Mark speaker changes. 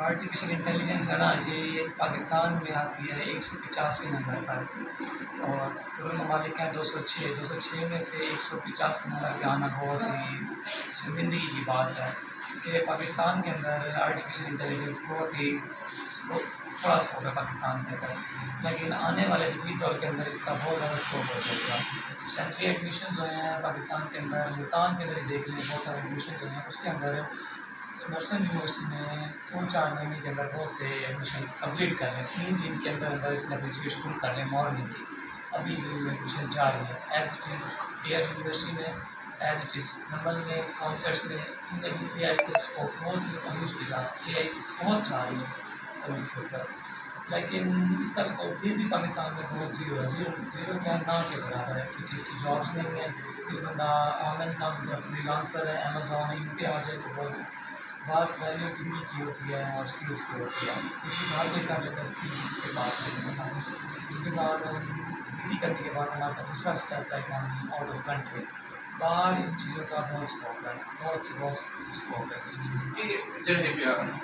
Speaker 1: Artificial intelligence ہے نا، یہ پاکستان میں آتی ہے 185 نمبر پر، اور پورے ممالک ہیں 206 میں سے 185 نمبر پہ آنا بہت ہی شرمندگی کی بات ہے کہ پاکستان کے اندر آرٹیفیشیل انٹیلیجنس تھوڑا اسکوپ ہے پاکستان کے اندر، لیکن آنے والے جدید دور کے اندر اس کا بہت زیادہ اسکوپ ہو سکے گا۔ سینٹری ایڈمیشن جو ہیں پاکستان کے اندر، ملتان کے اندر ہی دیکھ لیں، بہت سارے ایڈمیشن جو ہیں اس کے اندر مرسن یونیورسٹی میں 3-4 مہینے کے اندر بہت سے ایڈمیشن کمپلیٹ کر لیں، 3 دن کے اندر اندر اس نے اپنی سیٹ فل کر لیں مارننگ کی۔ ابھی جو ایڈمیشن جاری ہے as it is Air University میں، ایز اٹ از نمبل میں، کانسرٹس میں، ان میں بھی اے آئی کے اسکوپ بہت یوز کی اے آئی بہت جا رہی ہے اس کے اوپر، لیکن اس کا اسکوپ بھی پاکستان میں بہت زیرو ہے، زیرو کیا نہ کے برابر ہے، کیونکہ اس کی جابس نہیں ہیں۔ ایک بندہ آن لائن کام کرتا ہے، فری لانسر ہے، امیزون ہے، ان پہ آ جائے تو بات ویلیو ڈگری کی ہوتی ہے اور اسکلس کی ہوتی ہے، اس کی بات کوئی کر لیتا ہے اسکلس اس کے پاس نہیں ہے۔ اس کے بعد ڈگری کرنے کے بعد ہمارا دوسرا اسٹیپ ہے کہ ہم آؤٹ آف کنٹری باہر ان چیزوں کا بہت اسکوپ ہے، بہت اسکوپ ہے اس چیز کا۔